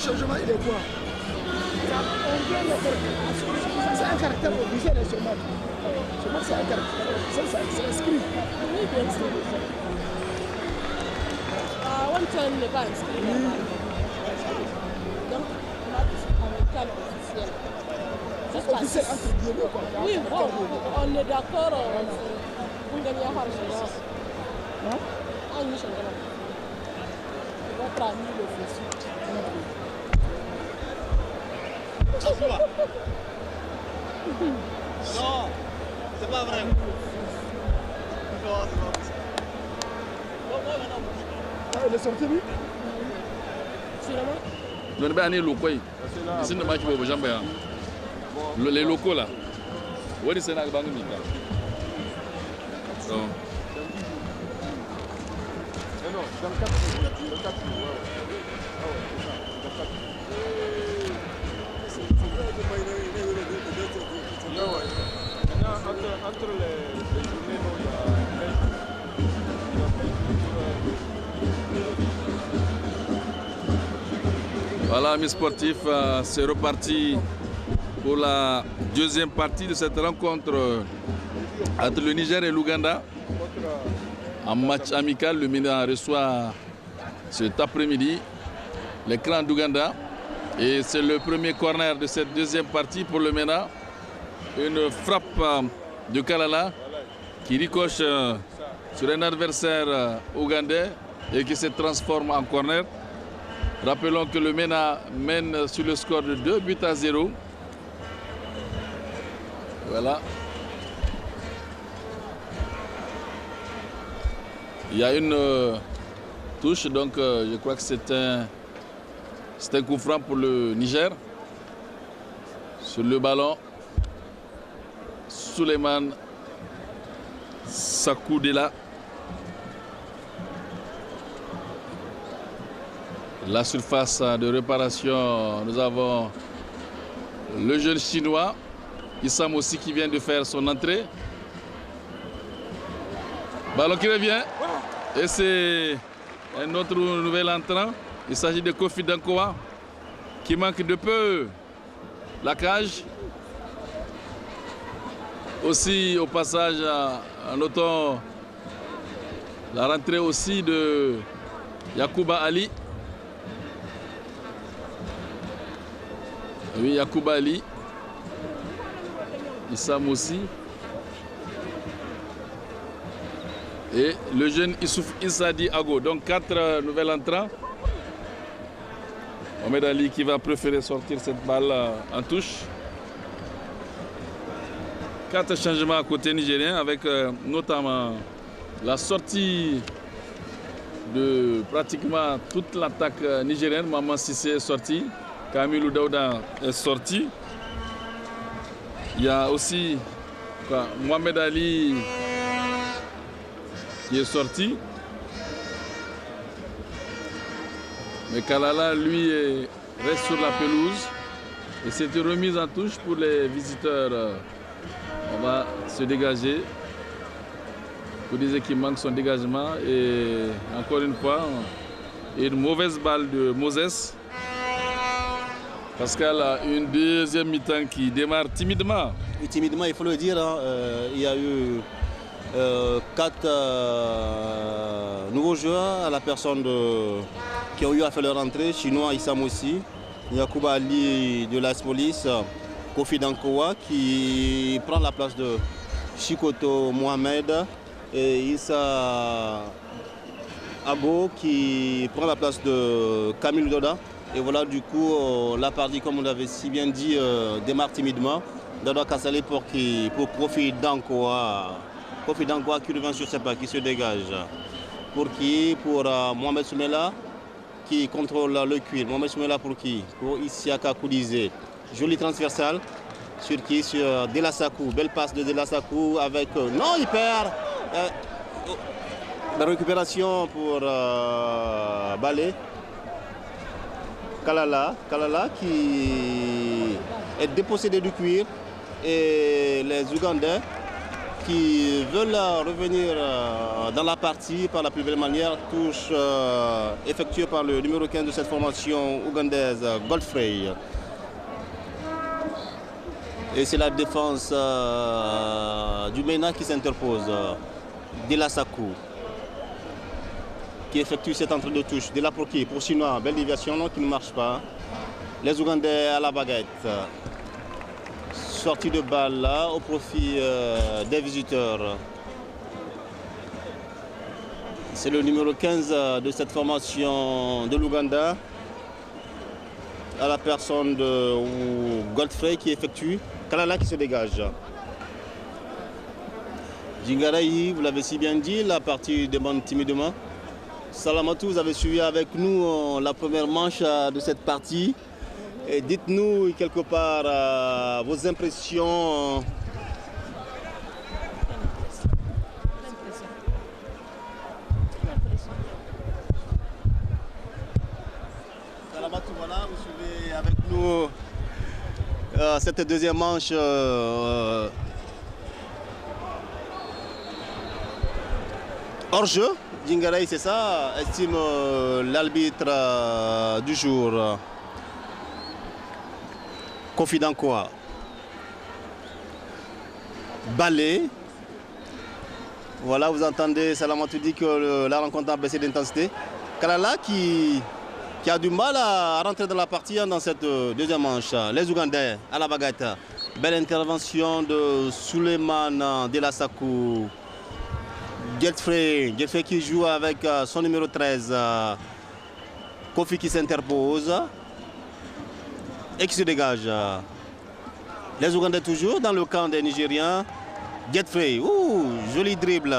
changement, il est quoi? C'est un caractère obligé de ce match. Ce match, c'est un caractère. Ça inscrit. Oui, bien sûr. One time n'est pas inscrit. Donc, match amical officiel. Officiel entre guillemets, quoi. Oui, bon, on est d'accord. On gagne à Harjana. Non? On est champion. Votre ami le fait. Non, c'est pas vrai. Il est sorti, lui? Non, mais on est locaux. Ici, le match, les locaux là. Où est-ce que c'est la banque? Non. Non, dans le 4. Entre les journées, Voilà, mes sportifs, c'est reparti pour la deuxième partie de cette rencontre entre le Niger et l'Ouganda. En match amical, le MENA reçoit cet après-midi les Crans d'Ouganda. Et c'est le premier corner de cette deuxième partie pour le MENA. Une frappe de Kalala qui ricoche sur un adversaire ougandais et qui se transforme en corner. Rappelons que le MENA mène sur le score de 2-0. Voilà. Il y a une touche, donc je crois que c'est un coup franc pour le Niger. Sur le ballon, Souleymane Sakoudela. La surface de réparation, nous avons le jeune chinois, Issam aussi, qui vient de faire son entrée. Ballon qui revient. Et c'est un autre nouvel entrant. Il s'agit de Kofi Dankoa qui manque de peu la cage. Aussi au passage, notons la rentrée aussi de Yacouba Ali. Oui, Yacouba Ali. Issam aussi. Et le jeune Issouf Issadi Ago. Donc 4 nouvelles entrants. Mohamed Ali qui va préférer sortir cette balle en touche. 4 changements à côté nigérien avec notamment la sortie de pratiquement toute l'attaque nigérienne. Maman Sissé est sorti. Kamilou Daouda est sorti. Il y a aussi Mohamed Ali qui est sorti. Mais Kalala, lui, reste sur la pelouse. Et c'est une remise en touche pour les visiteurs. On va se dégager. Pour dire qu'il manque son dégagement. Et encore une fois, une mauvaise balle de Moses. Pascal a une deuxième mi-temps qui démarre timidement. Et timidement, il faut le dire, hein, il y a eu 4 nouveaux joueurs à la personne qui ont eu à faire leur entrée. Chinois, Issam aussi. Yacouba Ali de l'AS Police. Kofi Dankoa qui prend la place de Chikoto Mohamed. Et Issa Ago qui prend la place de Kamil Doda. Et voilà, du coup, la partie, comme on l'avait si bien dit, démarre timidement. Doda Kassalé pour Kofi Dankoa. Kofi Dankoa qui revient sur ses pas, qui se dégage. Pour qui? Pour Mohamed Soumela qui contrôle le cuir. Mohamed Soumela pour qui? Pour Issiaka Koudizé. Joli transversal. Sur qui? Sur Delasakou. Belle passe de Delasakou avec... non, il perd. La récupération pour Balé. Kalala qui est dépossédé du cuir. Et les Ougandais qui veulent revenir dans la partie par la plus belle manière. Touche effectuée par le numéro 15 de cette formation ougandaise, Godfrey. Et c'est la défense du MENA qui s'interpose. Delasakou qui effectue cette entrée de touche. De là pour qui? Pour Chinois. Belle déviation non, qui ne marche pas. Les Ougandais à la baguette. Sortie de balle là au profit des visiteurs. C'est le numéro 15 de cette formation de l'Ouganda, à la personne de Godfrey qui effectue. Kalala qui se dégage. Djingaraï, vous l'avez si bien dit, la partie demande timidement. Salamatou, vous avez suivi avec nous la première manche de cette partie. Et dites-nous quelque part vos impressions. Salamatou, voilà, vous suivez avec nous cette deuxième manche. Hors jeu, Djingaraï, c'est ça, estime l'arbitre du jour. Confident quoi? Balai. Voilà, vous entendez, Salamatou dit que la rencontre a baissé d'intensité. Kalala qui a du mal à rentrer dans la partie dans cette deuxième manche. Les Ougandais à la baguette. Belle intervention de Souleymane Delasakou. Godfrey qui joue avec son numéro 13. Kofi qui s'interpose et qui se dégage. Les Ougandais toujours dans le camp des Nigériens. Godfrey, joli dribble.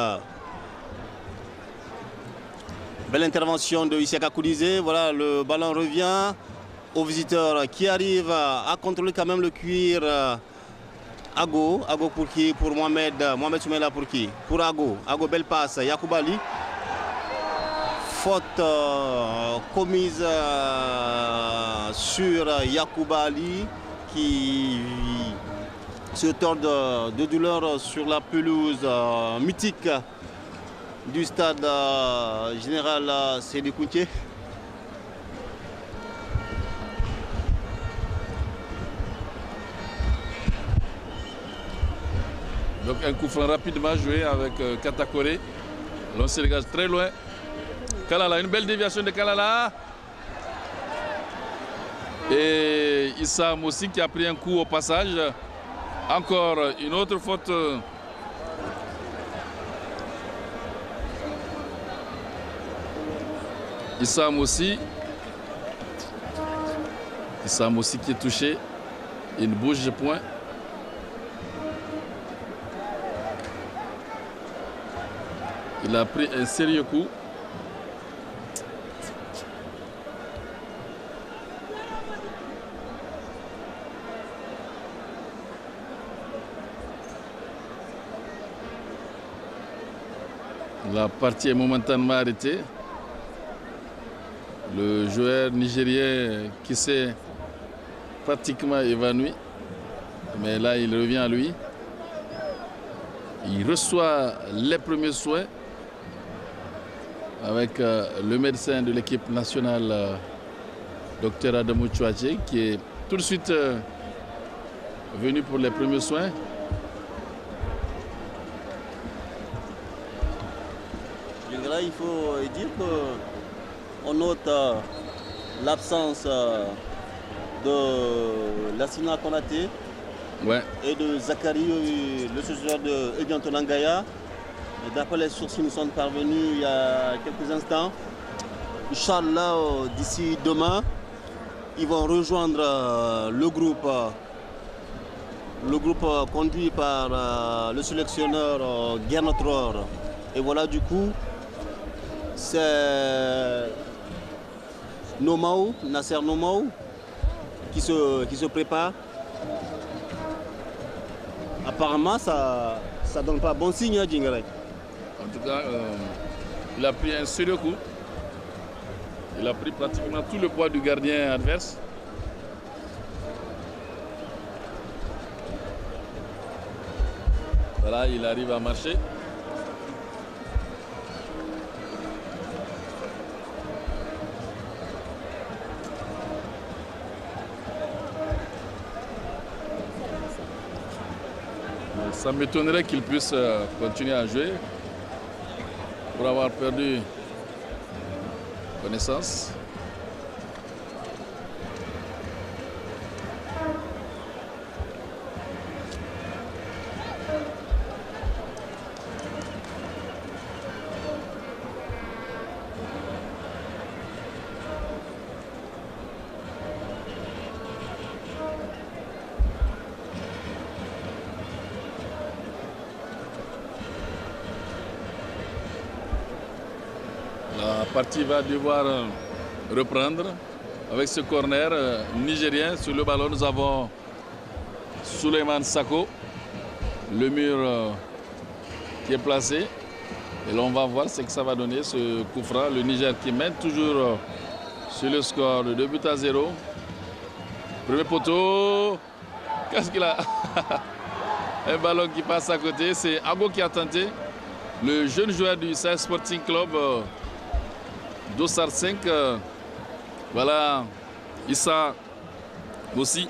Belle intervention de Isiaka Koudizé. Voilà, le ballon revient au visiteur qui arrive à contrôler quand même le cuir. Ago pour qui? Pour Mohamed Soumela pour qui? Pour Ago, belle passe, Yakoubali. Faute commise sur Yakoubali qui se tord de douleur sur la pelouse mythique du stade général Sédou Koutié. Donc un coup franc rapidement joué avec Katakore. L'on se dégage très loin. Kalala, une belle déviation de Kalala. Et Issa Moussi qui a pris un coup au passage. Encore une autre faute. Issa Moussi qui est touché. Il ne bouge point. Il a pris un sérieux coup. La partie est momentanément arrêtée. Le joueur nigérien qui s'est pratiquement évanoui. Mais là, il revient à lui. Il reçoit les premiers soins avec le médecin de l'équipe nationale, Dr Adamou Chouadjé, qui est tout de suite venu pour les premiers soins. Il faut dire qu'on note l'absence de Lassina Konaté et de Zachary, le successeur de Edian Tonangaya. D'après les sources qui nous sont parvenues il y a quelques instants, Inch'Allah, d'ici demain, ils vont rejoindre le groupe conduit par le sélectionneur Gernot Rohr. Et voilà, du coup, c'est Nasser Nomaou qui se prépare. Apparemment, ça ne donne pas bon signe, hein, Djingaraï. En tout cas, il a pris un sérieux coup. Il a pris pratiquement tout le poids du gardien adverse. Voilà, il arrive à marcher. Ça m'étonnerait qu'il puisse continuer à jouer pour avoir perdu connaissance. La partie va devoir reprendre avec ce corner nigérien. Sur le ballon, nous avons Souleymane Sako, le mur qui est placé. Et là, on va voir ce que ça va donner, ce coup franc. Le Niger qui mène toujours sur le score de 2-0. Premier poteau. Qu'est-ce qu'il a? Un ballon qui passe à côté. C'est Ago qui a tenté. Le jeune joueur du Sahel Sporting Club. Dossard 5, voilà Issa Moussi.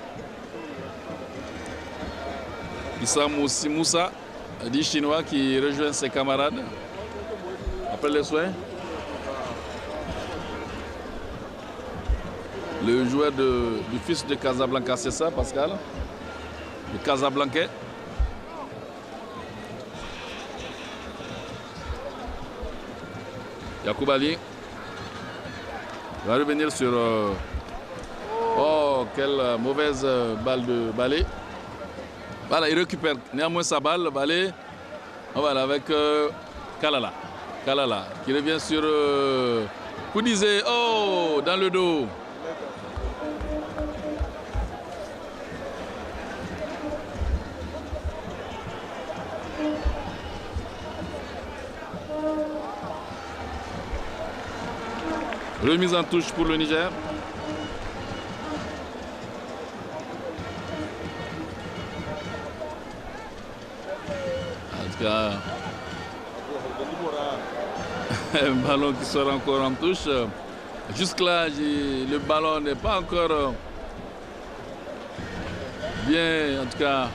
Issa Moussi Moussa, dit chinois qui rejoint ses camarades après les soins. Le joueur du fils de Casablanca, c'est ça Pascal? Le Casablancais. Yacoub Ali va revenir sur... Oh, quelle mauvaise balle de Balé. Voilà, il récupère néanmoins sa balle, Balé. Voilà, avec Kalala. Kalala qui revient sur Koudizé. Oh, dans le dos. Remise en touche pour le Niger. En tout cas, un ballon qui sort encore en touche. Jusque-là, le ballon n'est pas encore bien, en tout cas,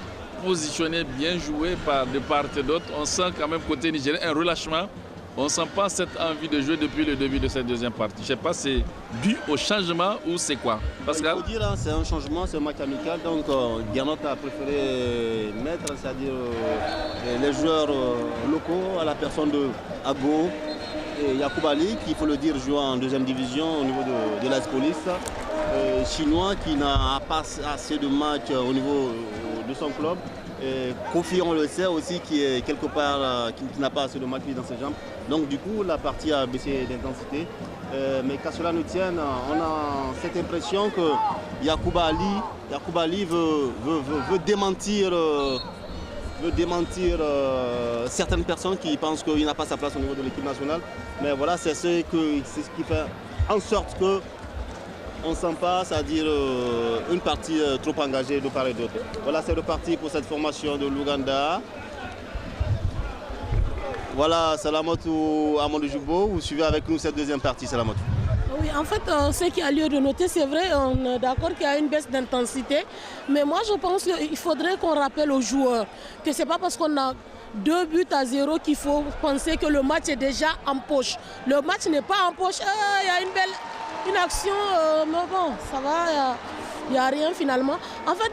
positionné, bien joué de part et d'autre. On sent quand même côté nigérien un relâchement. On ne sent pas cette envie de jouer depuis le début de cette deuxième partie. Je ne sais pas si c'est dû au changement ou c'est quoi. Pascal? Il faut dire, c'est un changement, c'est un match amical. Donc Gernot a préféré mettre, c'est-à-dire les joueurs locaux à la personne de Ago et Yacoub Ali, qui, il faut le dire, joue en deuxième division au niveau de l'AS Police. Chinois qui n'a pas assez de matchs au niveau de son club. Et Kofi, on le sait aussi, qui est quelque part, qui n'a pas assez de matchs dans ses jambes. Donc du coup, la partie a baissé d'intensité. Mais qu'à cela nous tienne, on a cette impression que Yacoub Ali veut démentir certaines personnes qui pensent qu'il n'a pas sa place au niveau de l'équipe nationale. Mais voilà, c'est ce qui fait en sorte que on ne sent pas, c'est-à-dire une partie trop engagée de part et d'autre. Voilà, c'est reparti pour cette formation de l'Ouganda. Voilà, Salamatou Amadou Joubo, vous suivez avec nous cette deuxième partie, Salamatou. Oui, en fait, ce qu'il y a lieu de noter, c'est vrai, on est d'accord qu'il y a une baisse d'intensité. Mais moi, je pense qu'il faudrait qu'on rappelle aux joueurs que ce n'est pas parce qu'on a 2-0 qu'il faut penser que le match est déjà en poche. Le match n'est pas en poche. Il y a une action, mais bon, ça va, il n'y a rien finalement. En fait,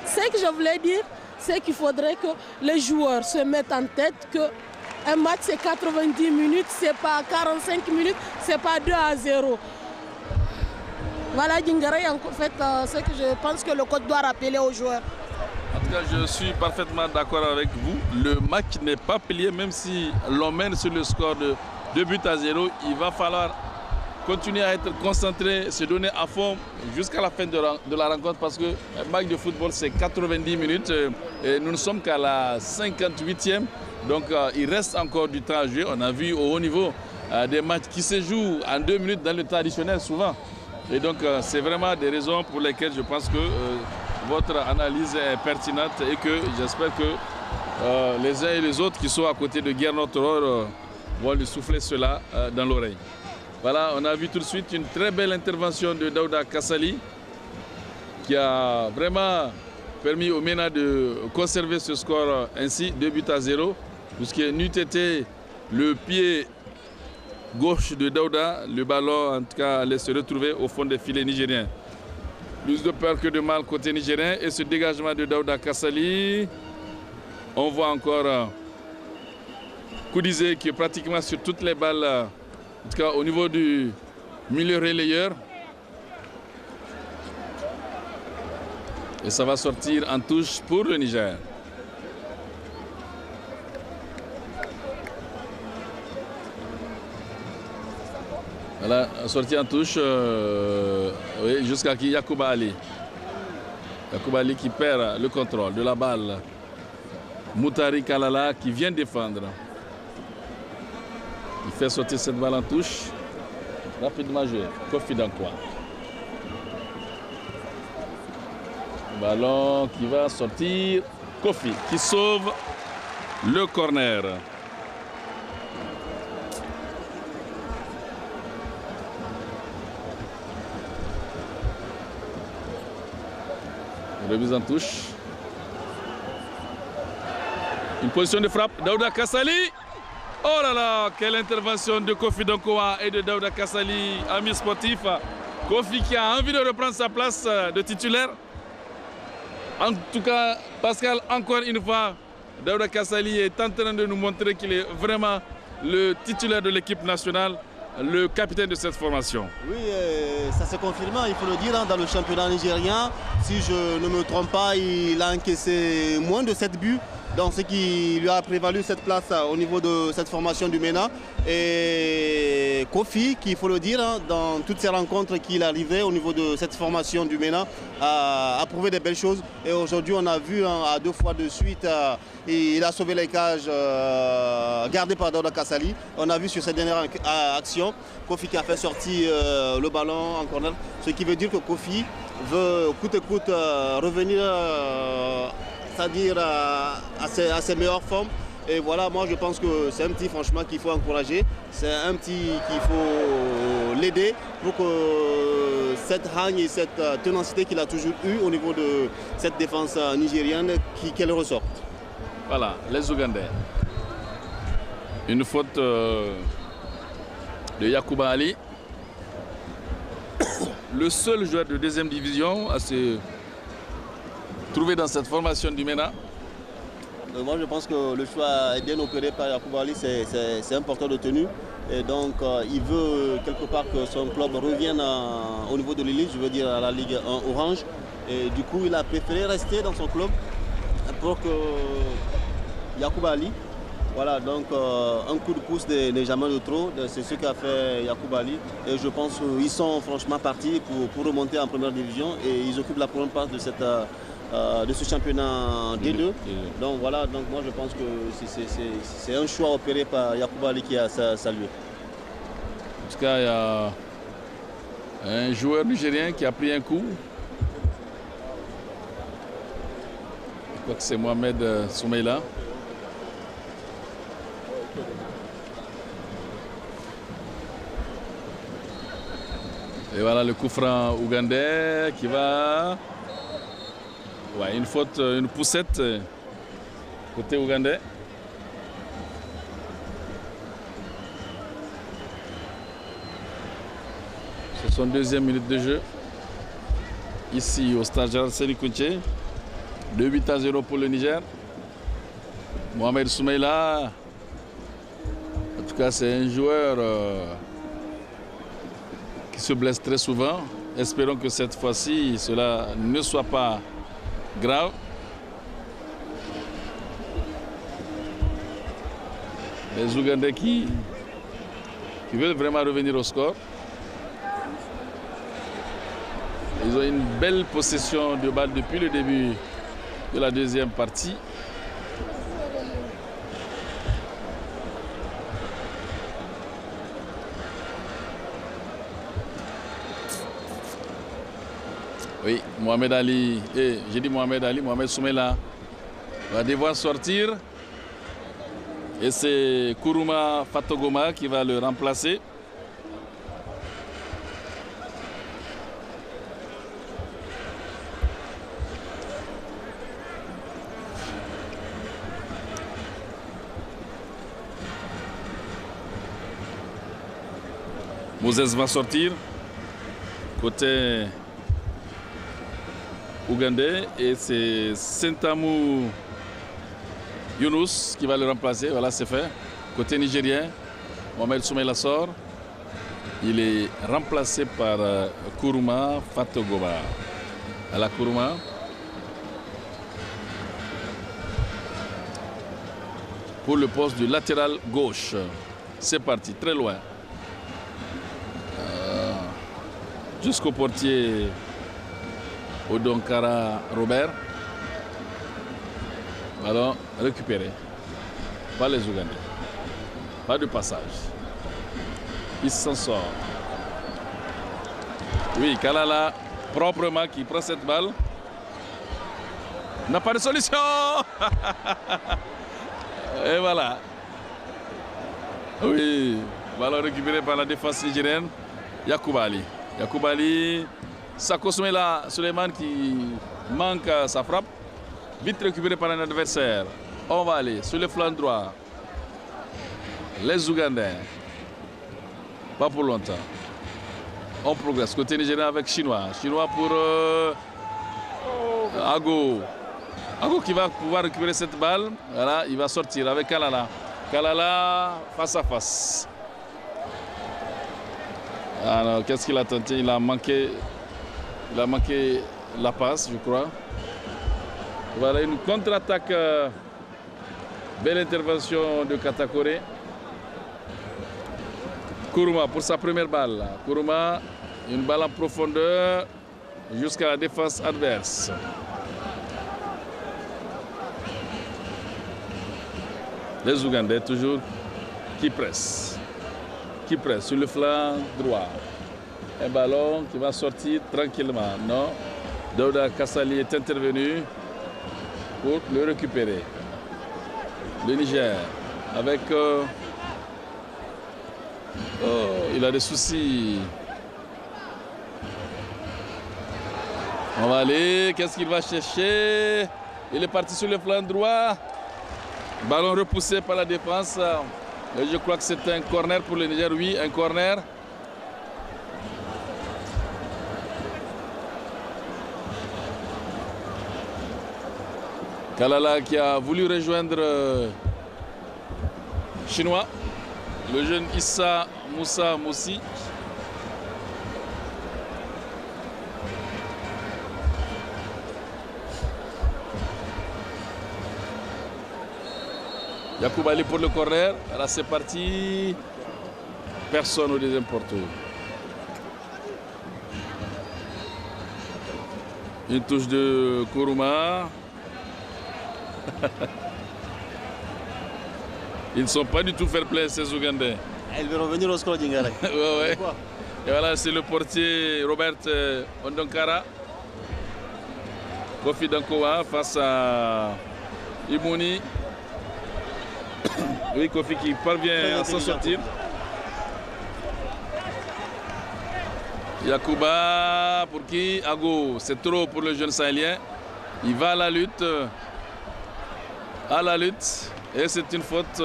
ce que je voulais dire, c'est qu'il faudrait que les joueurs se mettent en tête qu'un match c'est 90 minutes, c'est pas 45 minutes, c'est pas 2-0. Voilà, Djingaray, en fait, ce que je pense que le coach doit rappeler aux joueurs. En tout cas, je suis parfaitement d'accord avec vous. Le match n'est pas plié, même si l'on mène sur le score de 2-0. Il va falloir continuer à être concentré, se donner à fond jusqu'à la fin de la rencontre parce que un match de football c'est 90 minutes et nous ne sommes qu'à la 58e. Donc il reste encore du temps à jouer. On a vu au haut niveau des matchs qui se jouent en 2 minutes dans le temps additionnel souvent. Et donc c'est vraiment des raisons pour lesquelles je pense que votre analyse est pertinente et que j'espère que les uns et les autres qui sont à côté de Gernot Rohr vont lui souffler cela dans l'oreille. Voilà, on a vu tout de suite une très belle intervention de Daouda Kassali qui a vraiment permis au MENA de conserver ce score ainsi, 2-0, puisque n'eût été le pied gauche de Daouda, le ballon en tout cas allait se retrouver au fond des filets nigériens. Plus de peur que de mal côté nigérien et ce dégagement de Daouda Kassali. On voit encore Koudizé qui est pratiquement sur toutes les balles, en tout cas au niveau du milieu relayeur. Et ça va sortir en touche pour le Niger. Voilà, sortie en touche oui, jusqu'à qui Yacouba Ali. Yacouba Ali qui perd le contrôle de la balle. Moutari Kalala qui vient défendre. Il fait sortir cette balle en touche. Rapidement joué. Kofi Dankoa. Ballon qui va sortir. Kofi qui sauve le corner. Remise en touche. Une position de frappe. Daouda Kassali. Oh là là, quelle intervention de Kofi Dankoa et de Daouda Kassali, amis sportifs. Kofi qui a envie de reprendre sa place de titulaire. En tout cas, Pascal, encore une fois, Daouda Kassali est en train de nous montrer qu'il est vraiment le titulaire de l'équipe nationale, le capitaine de cette formation. Oui, ça s'est confirmé, il faut le dire, dans le championnat nigérien. Si je ne me trompe pas, il a encaissé moins de 7 buts. Donc ce qui lui a prévalu cette place au niveau de cette formation du MENA. Et Kofi, qu'il faut le dire, dans toutes ces rencontres qu'il arrivait au niveau de cette formation du MENA, a prouvé des belles choses. Et aujourd'hui, on a vu à 2 fois de suite, il a sauvé les cages gardées par Daouda Kassali. On a vu sur cette dernière action, Kofi qui a fait sortir le ballon en corner. Ce qui veut dire que Kofi veut coûte que coûte revenir c'est-à-dire à ses meilleures formes. Et voilà, moi je pense que c'est un petit franchement qu'il faut encourager. C'est un petit qu'il faut l'aider pour que cette hargne et cette ténacité qu'il a toujours eue au niveau de cette défense nigérienne, qu'elle ressorte. Voilà, les Ougandais. Une faute de Yacouba Ali. Le seul joueur de deuxième division à se trouver dans cette formation du MENA. Moi je pense que le choix est bien opéré par Yacouba Ali, c'est un porteur de tenue. Et donc il veut quelque part que son club revienne au niveau de l'élite, je veux dire à la Ligue 1 Orange. Et du coup il a préféré rester dans son club pour que Yacouba Ali. Voilà, donc un coup de pouce n'est jamais de trop, c'est ce qu'a fait Yacouba Ali. Et je pense qu'ils sont franchement partis pour remonter en première division et ils occupent la première place de ce championnat D2. Donc voilà, donc moi je pense que c'est un choix opéré par Yacouba Ali qui a salué. En tout cas, il y a un joueur nigérien qui a pris un coup. Je crois que c'est Mohamed Soumeila. Et voilà le coup franc ougandais qui va... Ouais, une faute, une poussette côté ougandais. C'est son deuxième minute de jeu. Ici au stade Gérard Séni Kounché. 2-0 pour le Niger. Mohamed Soumeila. En tout cas, c'est un joueur qui se blesse très souvent. Espérons que cette fois-ci, cela ne soit pas grave. Les Ougandais qui veulent vraiment revenir au score. Ils ont une belle possession de balle depuis le début de la deuxième partie. Oui, Mohamed Ali, j'ai dit Mohamed Ali, Mohamed Soumeila va devoir sortir Et c'est Kuruma Fatogoma qui va le remplacer. Moses va sortir côté ougandais et c'est Sentamu Younous qui va le remplacer. Voilà, c'est fait. Côté nigérien, Mohamed Soumaïla sort. Il est remplacé par Kuruma Fatogoma. À la Kuruma. Pour le poste du latéral gauche. C'est parti, très loin. Jusqu'au portier Odonkara Robert. Ballon récupéré par les Ougandais. Pas de passage. Il s'en sort. Oui, Kalala, proprement, qui prend cette balle. N'a pas de solution. Et voilà. Oui, ballon récupéré par la défense nigérienne. Yakoubali. Yakoubali, Sako Soumaïla Suleiman qui manque sa frappe. Vite récupéré par un adversaire. On va aller sur le flanc droit. Les Ougandais. Pas pour longtemps. On progresse. Côté nigérien avec Chinois. Chinois pour Ago. Ago qui va pouvoir récupérer cette balle. Voilà, il va sortir avec Kalala. Kalala face à face. Alors, qu'est-ce qu'il a tenté? Il a manqué la passe, je crois. Voilà une contre-attaque. Belle intervention de Katakore. Kuruma pour sa première balle. Kuruma, une balle en profondeur jusqu'à la défense adverse. Les Ougandais toujours qui pressent. Qui presse sur le flanc droit. Un ballon qui va sortir tranquillement. Non. Douda Kassali est intervenu pour le récupérer. Le Niger avec... il a des soucis. On va aller. Qu'est-ce qu'il va chercher? Il est parti sur le flanc droit. Ballon repoussé par la défense. Et je crois que c'est un corner pour le Niger. Oui, un corner. Kalala qui a voulu rejoindre Chinois. Le jeune Issa Moussa Moussi. Yakoubali pour le corner. Là c'est parti. Personne au deuxième poteau. Une touche de Kuruma. Ils ne sont pas du tout fair play ces Ougandais. Elle veut revenir au score d'Ingara. Ouais. Et voilà, c'est le portier Robert Ondonkara. Kofi Dankowa face à Imouni. Oui, Kofi qui parvient à s'en sortir. Yacouba pour qui? Ago, c'est trop pour le jeune sahélien. Il va à la lutte. Et c'est une faute.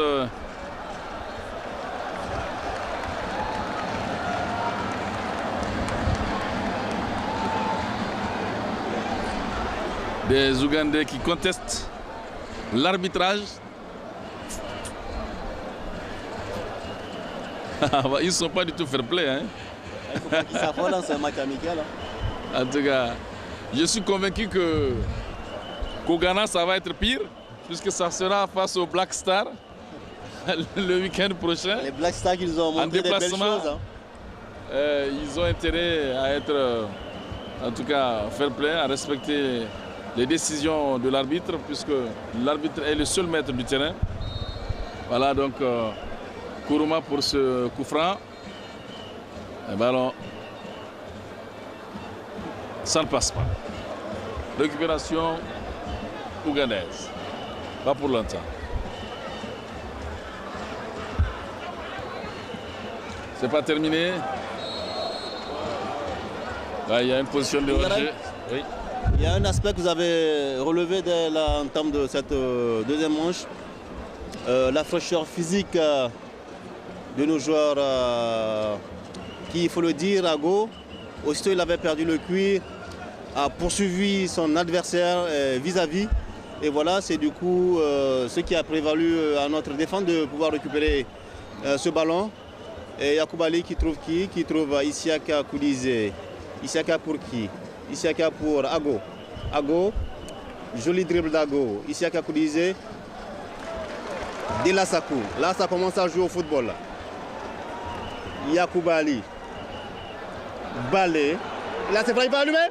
Des Ougandais qui contestent l'arbitrage. Ils ne sont pas du tout fair play. Hein. Il faut pas qu'ils s'affolent dans un match amical. En tout cas, je suis convaincu qu'au Ghana, ça va être pire, puisque ça sera face aux Black Stars le week-end prochain. Les Black Stars, ils ont montré des belles choses. Hein. Ils ont intérêt à être, en tout cas, fair play, à respecter les décisions de l'arbitre, puisque l'arbitre est le seul maître du terrain. Voilà donc Kuruma pour ce coup franc. Un ballon. Ça ne passe pas. Récupération ougandaise. Pas pour longtemps. C'est pas terminé. Là, il y a une position de hors-jeu. Oui. Il y a un aspect que vous avez relevé dès l'entame de cette deuxième manche. La fraîcheur physique de nos joueurs qui, il faut le dire, Ago, aussitôt il avait perdu le cuir, a poursuivi son adversaire vis-à-vis. Et voilà, c'est du coup ce qui a prévalu à notre défense de pouvoir récupérer ce ballon. Et Yacoub Ali qui trouve qui? Qui trouve Isiaka Koudizé. Isiaka pour qui? Isiaka pour Ago. Ago, joli dribble d'Ago. Isiaka Koudizé. Dela Sakou. Là, ça commence à jouer au football. Yacoub Ali. Balé. Là, c'est vrai, il va allumer.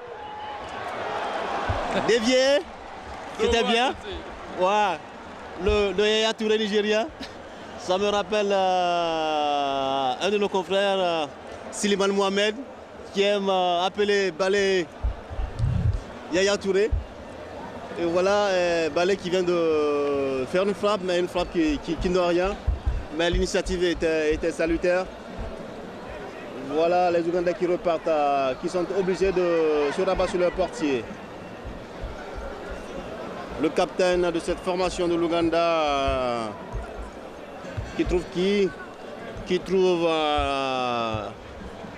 Dévié. C'était bien. Ouais. Le Yaya Touré nigérien. Ça me rappelle un de nos confrères, Siliman Mohamed, qui aime appeler Balé Yaya Touré. Et voilà, Balé qui vient de faire une frappe, mais une frappe qui n'a rien. Mais l'initiative était salutaire. Voilà les Ougandais qui repartent, qui sont obligés de se rabattre sur leur portier. Le capitaine de cette formation de l'Ouganda qui trouve qui trouve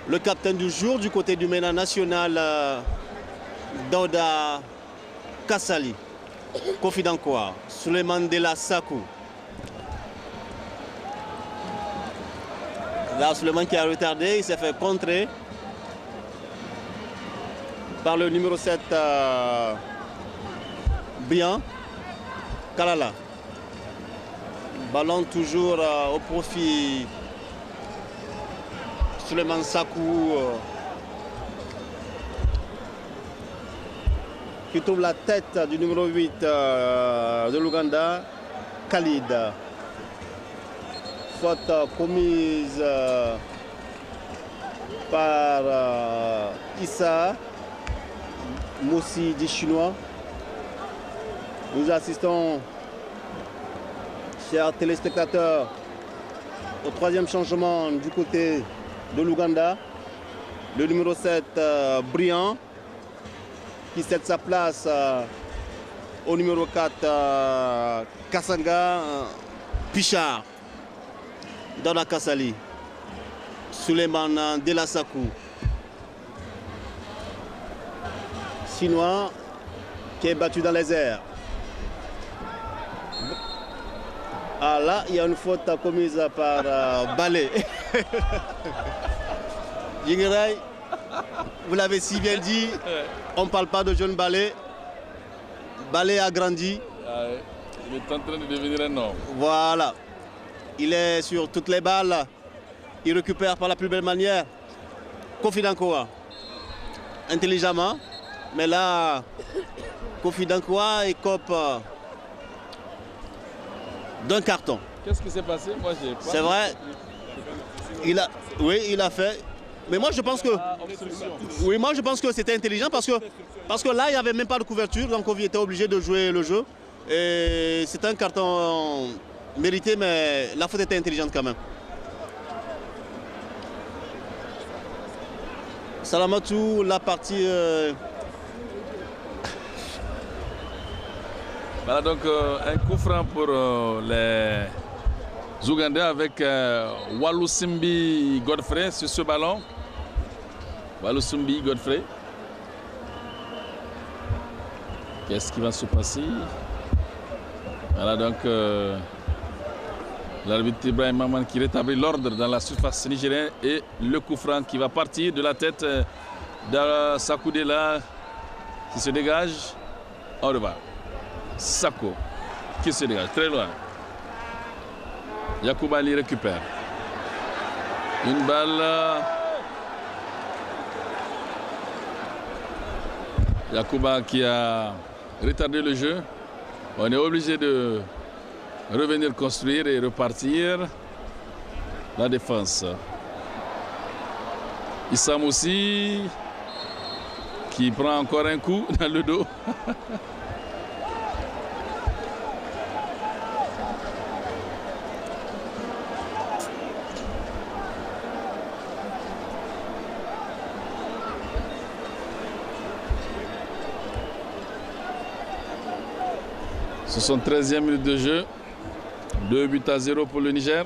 le capitaine du jour du côté du MENA national, Dauda Kassali, Kofi Dankoa, Suleiman Dela Sakou. Là, Suleiman qui a retardé, il s'est fait contrer par le numéro 7 Brian Kalala. Ballon toujours au profit Suleiman Sakou qui trouve la tête du numéro 8 de l'Ouganda, Khalid. Faute commise par Issa Moussi du Chinois. Nous assistons, chers téléspectateurs, au troisième changement du côté de l'Ouganda. Le numéro 7, Brian, qui cède sa place au numéro 4, Kassanga Pichard. Dona Kassali, Suleiman Dela Sakou. Chinois qui est battu dans les airs. Ah là, il y a une faute commise par Balé. Yingeray, vous l'avez si bien dit, on ne parle pas de jeune Balé. Balé a grandi. Il est en train de devenir un homme. Voilà. Il est sur toutes les balles. Il récupère par la plus belle manière. Kofi Dankoa. Intelligemment. Mais là, Kofi Dankoa écope d'un carton. Qu'est-ce qui s'est passé? Moi, j'ai pas. C'est vrai. Oui, il a fait. Mais moi, je pense que. Oui, moi, je pense que c'était intelligent parce que là, il n'y avait même pas de couverture. Donc, Kofi était obligé de jouer le jeu. Et c'est un carton mérité, mais la faute était intelligente quand même. Salamatou, la partie. Voilà donc un coup franc pour les Ougandais avec Walusimbi Godfrey sur ce ballon. Walusimbi Godfrey. Qu'est-ce qui va se passer? Voilà donc l'arbitre Ibrahim Maman qui rétablit l'ordre dans la surface nigérienne et le coup franc qui va partir de la tête de Sakoudela qui se dégage. On revoit. Sako qui se dégage très loin. Yacoub Ali récupère. Une balle. Yacouba qui a retardé le jeu. On est obligé de revenir construire et repartir la défense. Issam aussi qui prend encore un coup dans le dos. 73e minute de jeu. 2-0 pour le Niger.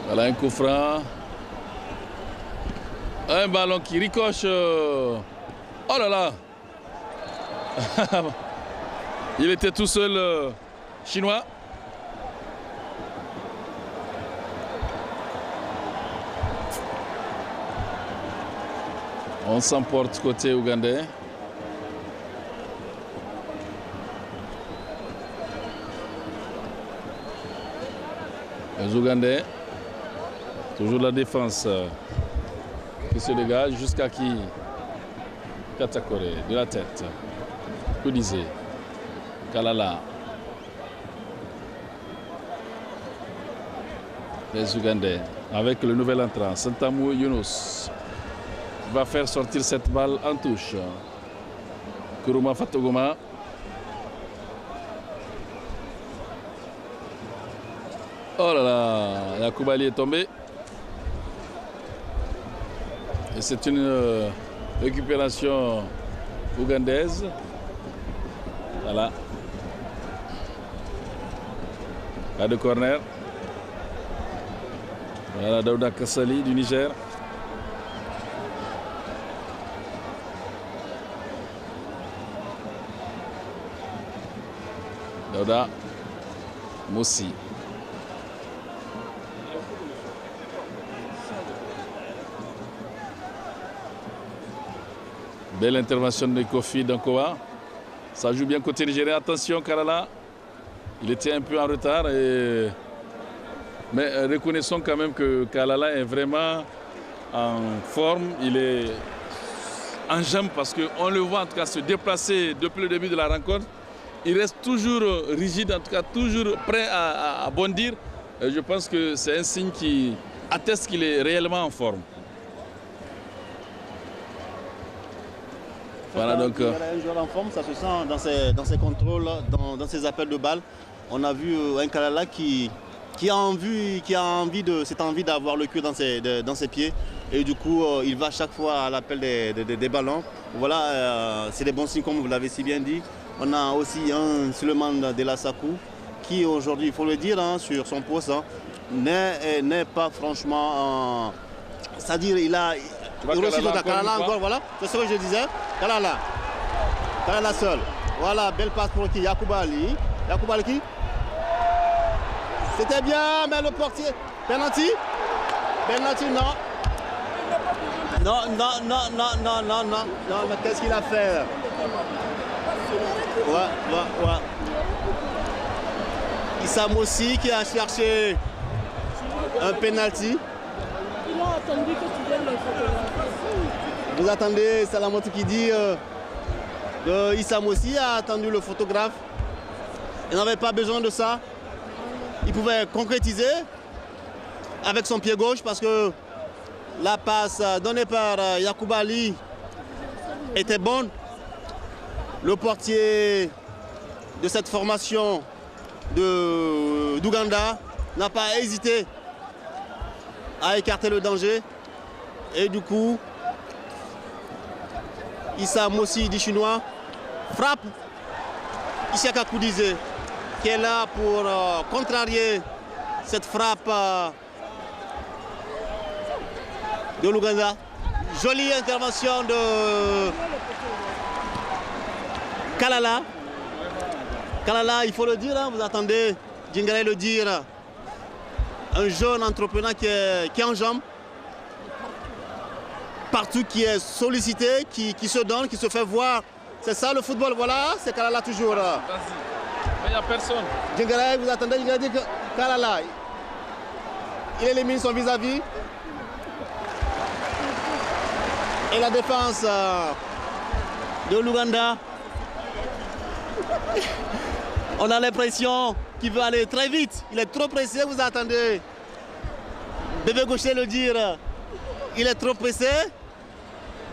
Voilà un coup franc. Un ballon qui ricoche. Oh là là. Il était tout seul, chinois. On s'emporte côté ougandais. Les Ougandais. Toujours la défense qui se dégage jusqu'à qui Katakore de la tête. Koudizé. Kalala. Les Ougandais avec le nouvel entrant Santamou Younous va faire sortir cette balle en touche. Kourouma Fatogoma. Oh là là, Yakoubali est tombé. Et c'est une récupération ougandaise. Voilà. Pas de corner. Voilà Daouda Kassali du Niger. Daouda Moussi. Belle intervention de Kofi Dankoa. Ça joue bien côté nigérien. Attention Kalala. Il était un peu en retard. Mais reconnaissons quand même que Kalala est vraiment en forme. Il est en jambes parce qu'on le voit en tout cas se déplacer depuis le début de la rencontre. Il reste toujours rigide, en tout cas toujours prêt à bondir. Et je pense que c'est un signe qui atteste qu'il est réellement en forme. Voilà donc. Il y a un joueur en forme, ça se sent dans ses contrôles, dans ses appels de balles. On a vu un Kalala qui a envie d'avoir le cul dans ses pieds. Et du coup, il va chaque fois à l'appel des ballons. Voilà, c'est des bons signes comme vous l'avez si bien dit. On a aussi un Suleiman Delasakou qui aujourd'hui, il faut le dire, sur son poste, n'est pas franchement... c'est-à-dire, il a... Kalala encore, voilà, c'est ce que je disais. Kalala seul. Voilà, belle passe pour qui? Yacouba Ali. Yacouba Ali qui? C'était bien, mais le portier. Penalty? Penalty, non. Non, mais qu'est-ce qu'il a fait? Ouais. Issa Moussi qui a cherché un penalty. Ils ont attendu que tu viennes le photographier. Vous attendez, Salamoto qui dit que Issa Moussi a attendu le photographe. Il n'avait pas besoin de ça. Il pouvait concrétiser avec son pied gauche parce que la passe donnée par Yacouba Ali était bonne. Le portier de cette formation d'Ouganda n'a pas hésité à écarter le danger. Et du coup, Issa Moussi du Chinois frappe Isiaka Koudizé qui est là pour contrarier cette frappe de l'Ouganda. Jolie intervention de Kalala. Kalala, il faut le dire, vous attendez Djingare le dire, un jeune entrepreneur qui est en jambes, partout qui est sollicité, qui se donne, qui se fait voir. C'est ça le football, voilà, c'est Kalala toujours. Mais il n'y a personne. Djingare, vous attendez, Djingare dit que Kalala, il élimine son vis-à-vis. Et la défense de l'Ouganda, on a l'impression qu'il veut aller très vite. Il est trop pressé, vous attendez. Bébé Gaucher le dire, il est trop pressé.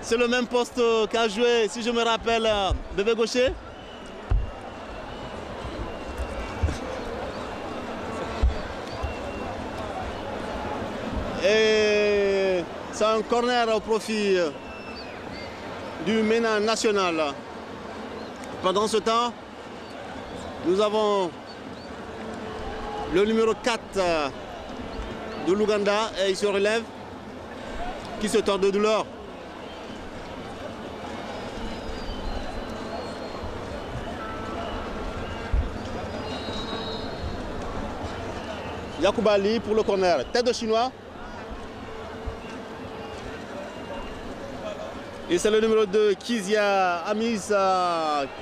C'est le même poste qu'a joué, si je me rappelle, Bébé Gaucher. Et c'est un corner au profit du MENA national. Pendant ce temps, nous avons le numéro 4 de l'Ouganda et il se relève, qui se tord de douleur. Yacouba Ali pour le corner, tête de chinois. Et c'est le numéro 2, Kizia Amis,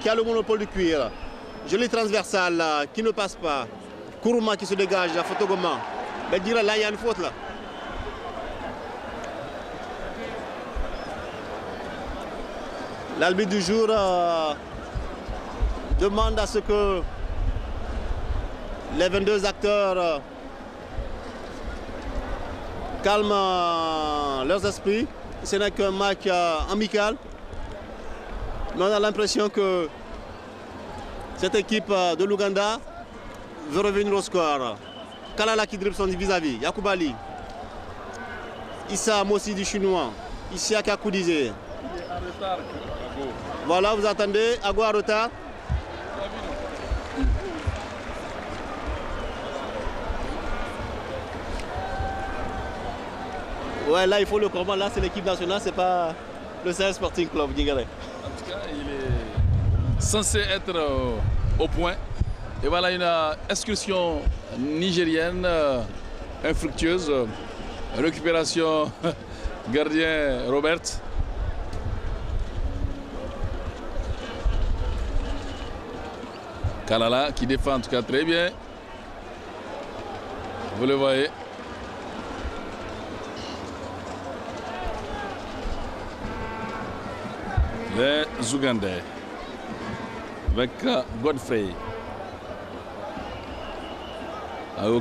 qui a le monopole du cuir. Joli transversal qui ne passe pas. Kourouma qui se dégage, la Photogoma. Mais dire là, il y a une faute là. L'arbitre du jour demande à ce que les 22 acteurs calment leurs esprits. Ce n'est qu'un match amical. Mais on a l'impression que cette équipe de l'Ouganda veut revenir au score. Kalala qui dribble son vis-à-vis. Yacouba Ali. Issa Mossi du chinois. Issa Kakoudizé. Il est en retard. Voilà, vous attendez. Ago en retard. Ouais, là il faut le combat. Là c'est l'équipe nationale, c'est pas le Sahel Sporting Club. En tout cas, il est censé être au point. Et voilà une excursion nigérienne infructueuse. Récupération gardien Robert. Kalala qui défend en tout cas très bien. Vous le voyez. Les Ougandais avec Godfrey.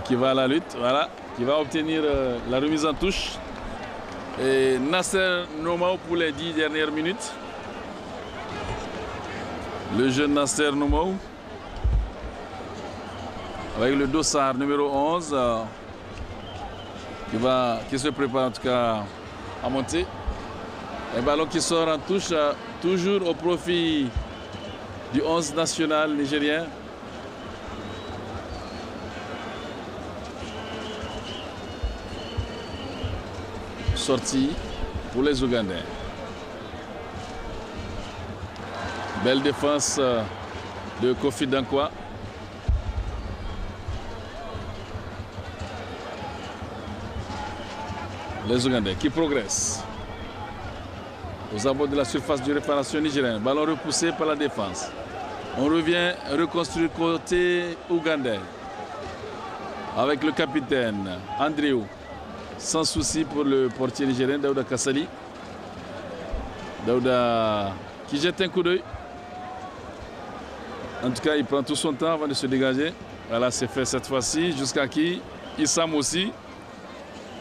Qui va à la lutte, voilà, qui va obtenir la remise en touche. Et Nasser Nomao pour les 10 dernières minutes. Le jeune Nasser Nomao avec le dossard numéro 11 qui se prépare en tout cas à monter. Un ballon qui sort en touche, toujours au profit du 11 national nigérien. Sortie pour les Ougandais. Belle défense de Kofi Dankwa. Les Ougandais qui progressent aux abords de la surface de réparation nigérienne. Ballon repoussé par la défense. On revient reconstruire côté ougandais avec le capitaine Andréou. Sans souci pour le portier nigérien Daouda Kassali. Daouda qui jette un coup d'œil. En tout cas, il prend tout son temps avant de se dégager. Voilà, c'est fait cette fois-ci. Jusqu'à qui Issam aussi,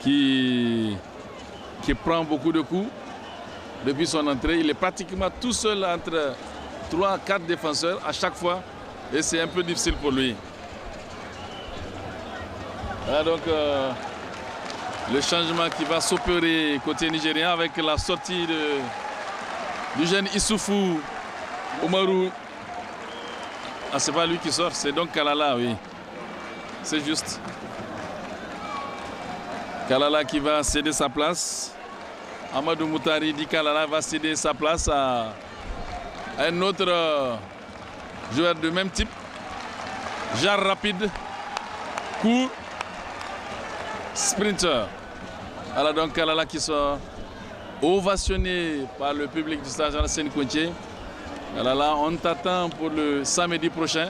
qui prend beaucoup de coups. Depuis son entrée, il est pratiquement tout seul entre 3-4 défenseurs à chaque fois. Et c'est un peu difficile pour lui. Voilà donc le changement qui va s'opérer côté nigérien avec la sortie du jeune Issoufou Oumarou. Ah, c'est pas lui qui sort, c'est donc Kalala, oui. C'est juste. Kalala qui va céder sa place. Amadou Moutari dit Kalala va céder sa place à un autre joueur de même type. Genre rapide, court, sprinter. Alors donc Kalala qui sort ovationné par le public du stade Alassane Kounché. Kalala, on t'attend pour le samedi prochain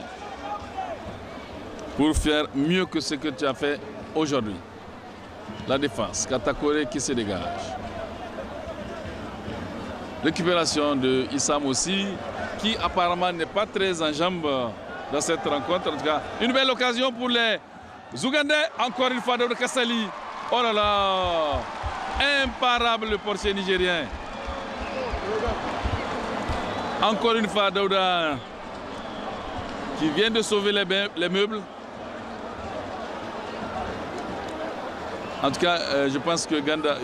pour faire mieux que ce que tu as fait aujourd'hui. La défense, Katakore qui se dégage. Récupération de Issam aussi, qui apparemment n'est pas très en jambes dans cette rencontre. En tout cas, une belle occasion pour les Ougandais. Encore une fois, Daouda Kassali. Oh là là, imparable le portier nigérien. Encore une fois, Daouda qui vient de sauver les meubles. En tout cas, je pense que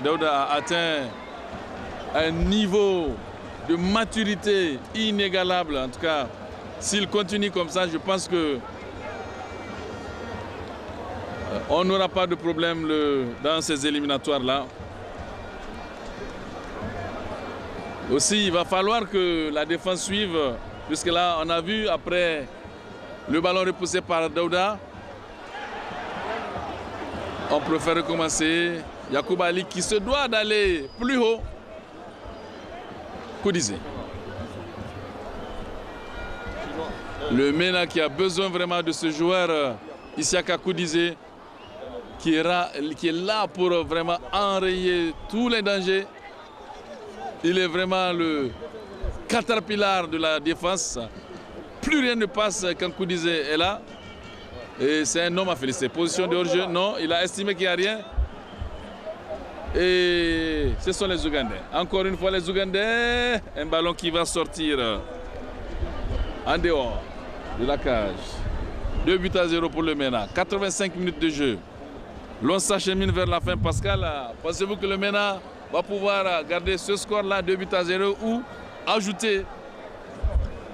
Daouda a atteint un niveau de maturité inégalable. En tout cas, s'il continue comme ça, je pense que on n'aura pas de problème dans ces éliminatoires-là. Aussi, il va falloir que la défense suive, puisque là, on a vu après le ballon repoussé par Daouda, on préfère recommencer. Yacouba Ali qui se doit d'aller plus haut. Koudizé. Le MENA qui a besoin vraiment de ce joueur, Isiaka Koudizé, qui est là pour vraiment enrayer tous les dangers. Il est vraiment le caterpillar de la défense. Plus rien ne passe quand Koudizé est là. Et c'est un homme à féliciter. Position de hors-jeu, non, il a estimé qu'il n'y a rien. Et ce sont les Ougandais. Encore une fois, les Ougandais. Un ballon qui va sortir en dehors de la cage. 2-0 pour le MENA. 85 minutes de jeu. L'on s'achemine vers la fin. Pascal, pensez-vous que le MENA va pouvoir garder ce score-là, 2-0, ou ajouter?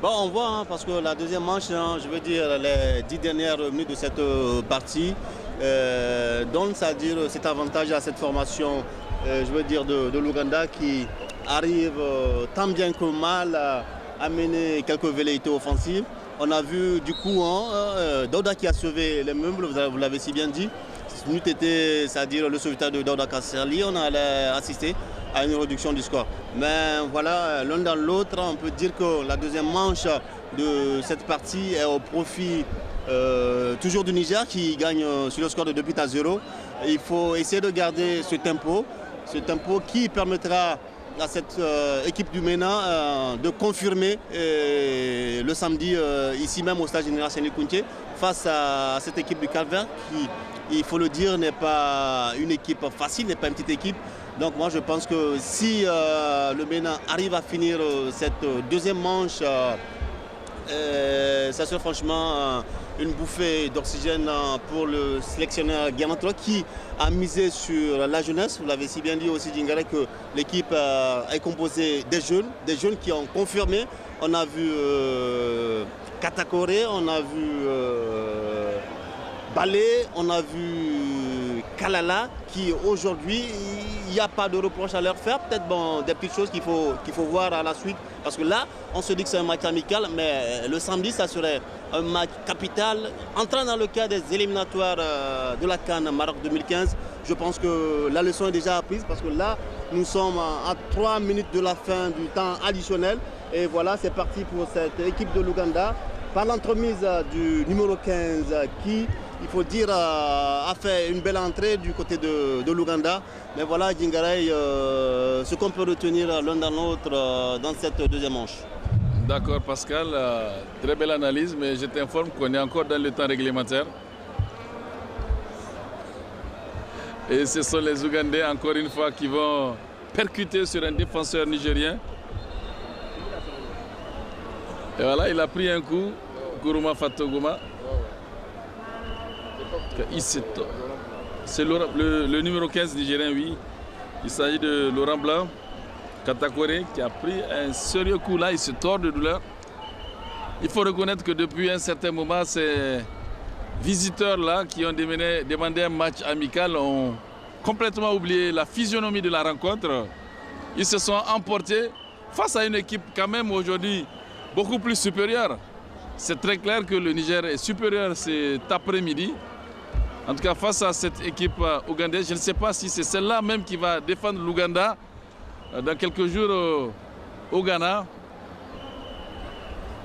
Bon, on voit, hein, parce que la deuxième manche, hein, je veux dire, les 10 dernières minutes de cette partie donne, c'est-à-dire cet avantage à cette formation, je veux dire, de l'Ouganda qui arrive tant bien que mal à mener quelques velléités offensives. On a vu du coup Daouda qui a sauvé les meubles, vous l'avez si bien dit. Nous était, c'est-à-dire le sauvetage de Daouda Kasserli, on allait assister à une réduction du score. Mais voilà, l'un dans l'autre, on peut dire que la deuxième manche de cette partie est au profit toujours du Niger qui gagne sur le score de 2-0. Il faut essayer de garder ce tempo qui permettra à cette équipe du MENA de confirmer le samedi ici même au stade général Séné-Kounché face à cette équipe du Cap-Vert qui, il faut le dire, n'est pas une équipe facile, n'est pas une petite équipe. Donc moi je pense que si le MENA arrive à finir cette deuxième manche, ça serait franchement une bouffée d'oxygène pour le sélectionneur Guermantois qui a misé sur la jeunesse. Vous l'avez si bien dit aussi, Djingare, que l'équipe est composée des jeunes qui ont confirmé. On a vu Katakore, on a vu Balé, on a vu Kalala, qui aujourd'hui, il n'y a pas de reproche à leur faire. Peut-être bon, des petites choses qu'il faut voir à la suite. Parce que là, on se dit que c'est un match amical, mais le samedi, ça serait un match capital. Entrant dans le cadre des éliminatoires de la CAN Maroc 2015, je pense que la leçon est déjà apprise. Parce que là, nous sommes à 3 minutes de la fin du temps additionnel. Et voilà, c'est parti pour cette équipe de l'Ouganda. Par l'entremise du numéro 15 qui, il faut dire, a fait une belle entrée du côté de l'Ouganda. Mais voilà, Djingarey, ce qu'on peut retenir l'un dans l'autre dans cette deuxième manche. D'accord Pascal, très belle analyse, mais je t'informe qu'on est encore dans le temps réglementaire. Et ce sont les Ougandais, encore une fois, qui vont percuter sur un défenseur nigérien. Et voilà, il a pris un coup, Gourouma Fatoguma. C'est le numéro 15 nigérien, oui. Il s'agit de Laurent Blanc, Katakore, qui a pris un sérieux coup là, il se tord de douleur. Il faut reconnaître que depuis un certain moment, ces visiteurs-là qui ont demandé un match amical ont complètement oublié la physionomie de la rencontre. Ils se sont emportés face à une équipe quand même aujourd'hui beaucoup plus supérieure. C'est très clair que le Niger est supérieur cet après-midi. En tout cas, face à cette équipe ougandaise, je ne sais pas si c'est celle-là même qui va défendre l'Ouganda dans quelques jours au Ghana.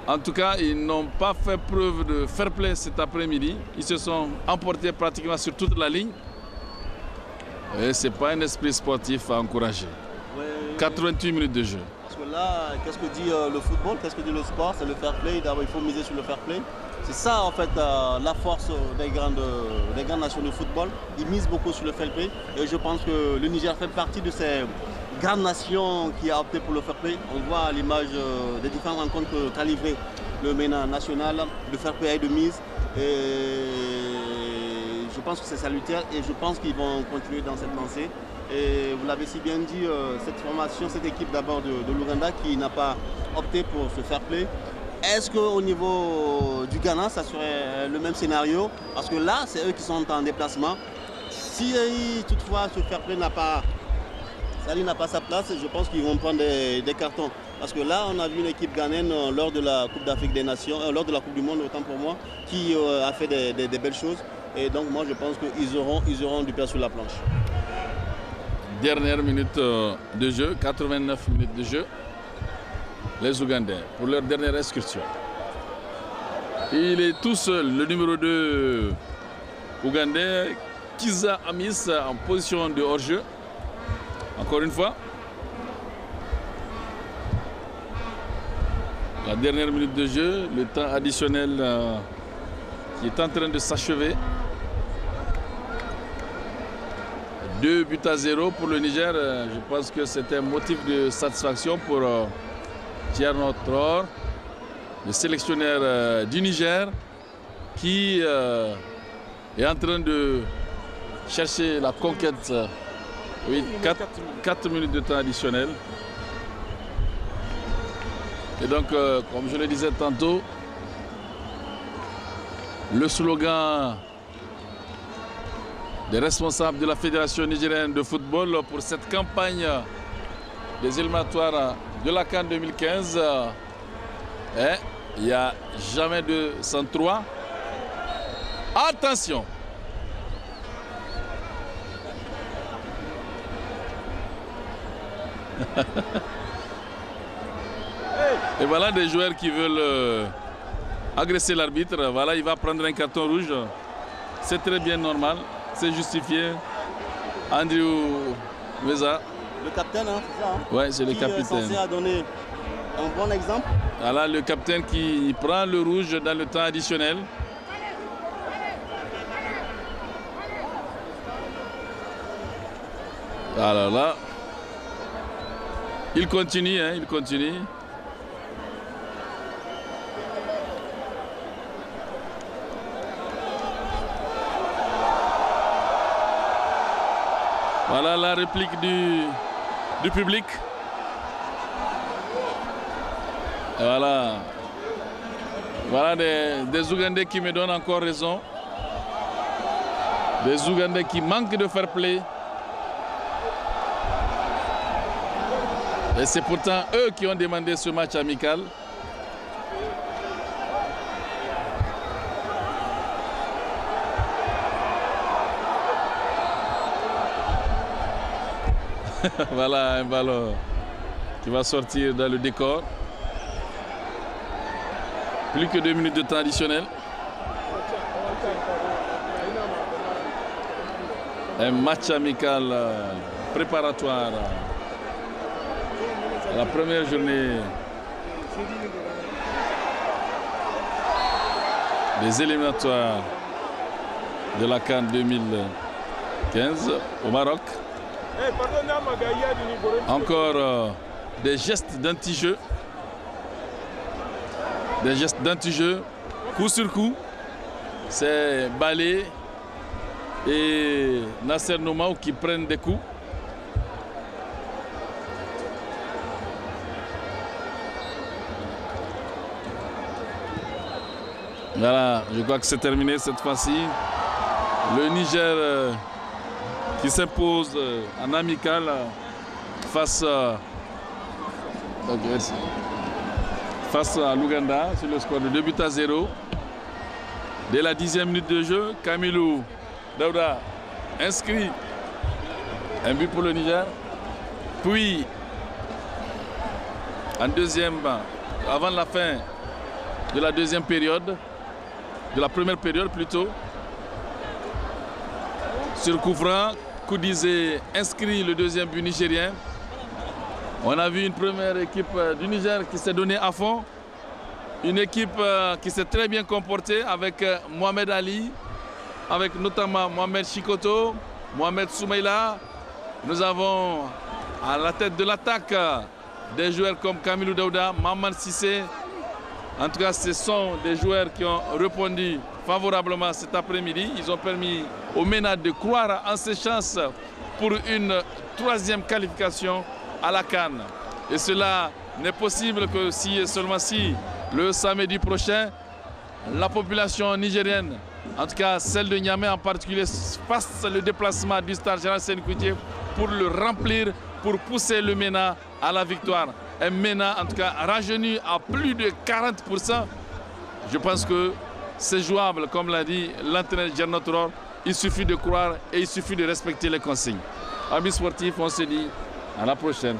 En tout cas, ils n'ont pas fait preuve de fair play cet après-midi. Ils se sont emportés pratiquement sur toute la ligne. Et ce n'est pas un esprit sportif à encourager. Ouais, 88 minutes de jeu. Parce que là, qu'est-ce que dit le football, qu'est-ce que dit le sport? C'est le fair play. D'abord, il faut miser sur le fair play. C'est ça, en fait, la force des grandes nations de football. Ils misent beaucoup sur le fair play. Et je pense que le Niger fait partie de ces grandes nations qui a opté pour le fair play. On voit à l'image des différentes rencontres qu'a livré le MENA national. Le fair play est de mise. Et je pense que c'est salutaire et je pense qu'ils vont continuer dans cette lancée. Et vous l'avez si bien dit, cette formation, cette équipe d'abord de l'Ouganda qui n'a pas opté pour ce fair play. Est-ce qu'au niveau du Ghana, ça serait le même scénario? Parce que là, c'est eux qui sont en déplacement. Si toutefois ce fair play n'a pas sa place, je pense qu'ils vont prendre des cartons. Parce que là, on a vu une équipe ghanéenne lors de la Coupe d'Afrique des Nations, lors de la Coupe du Monde, autant pour moi, qui a fait des belles choses. Et donc moi, je pense qu'ils auront du pain sur la planche. Dernière minute de jeu, 89 minutes de jeu. Les Ougandais, pour leur dernière excursion. Il est tout seul, le numéro 2 ougandais, Kiza Amis, en position de hors-jeu. Encore une fois. La dernière minute de jeu, le temps additionnel qui est en train de s'achever. 2-0 pour le Niger. Je pense que c'est un motif de satisfaction pour Thierno Traoré, le sélectionneur du Niger, qui est en train de chercher la conquête. Oui, 4 minutes de temps additionnel. Et donc, comme je le disais tantôt, le slogan des responsables de la Fédération nigérienne de football pour cette campagne des éliminatoires de la CAN 2015 est « Il n'y a jamais de 103 ». Attention! Et voilà des joueurs qui veulent agresser l'arbitre. Voilà, il va prendre un carton rouge. C'est très bien normal, c'est justifié. Andrew Weza. Le capitaine, hein, c'est ça? Oui, c'est le capitaine. Qui est censé donner un bon exemple. Voilà le capitaine qui prend le rouge dans le temps additionnel. Alors là, il continue, hein, il continue. Voilà la réplique du public. Et voilà des Ougandais qui me donnent encore raison. Des Ougandais qui manquent de fair play. Et c'est pourtant eux qui ont demandé ce match amical. Voilà un ballon qui va sortir dans le décor. Plus que 2 minutes de temps additionnel. Un match amical préparatoire à la première journée des éliminatoires de la CAN 2015 au Maroc. Encore des gestes d'anti-jeu. Des gestes d'anti-jeu, coup sur coup. C'est Balé et Nasser Nomaou qui prennent des coups. Voilà, je crois que c'est terminé cette fois-ci. Le Niger qui s'impose en amical face à l'Ouganda sur le score de 2-0. Dès la 10e minute de jeu, Kamilou Daouda inscrit un but pour le Niger. Puis, en avant la fin de la deuxième période, de la première période plutôt, sur coup franc, Koudizé inscrit le deuxième but nigérien. On a vu une première équipe du Niger qui s'est donnée à fond. Une équipe qui s'est très bien comportée avec Mohamed Ali, avec notamment Mohamed Chikoto, Mohamed Soumaïla. Nous avons à la tête de l'attaque des joueurs comme Kamilou Daouda, Maman Sissé. En tout cas, ce sont des joueurs qui ont répondu favorablement cet après-midi. Ils ont permis au MENA de croire en ses chances pour une 3e qualification à la CAN. Et cela n'est possible que seulement si le samedi prochain, la population nigérienne, en tout cas celle de Niamey en particulier, fasse le déplacement du stade Général Sékou Kouyaté pour le remplir, pour pousser le MENA à la victoire. Un MENA en tout cas rajeuni à plus de 40%. Je pense que c'est jouable, comme l'a dit l'entraîneur Gernot Rohr. Il suffit de croire et il suffit de respecter les consignes. Amis sportifs, on se dit à la prochaine.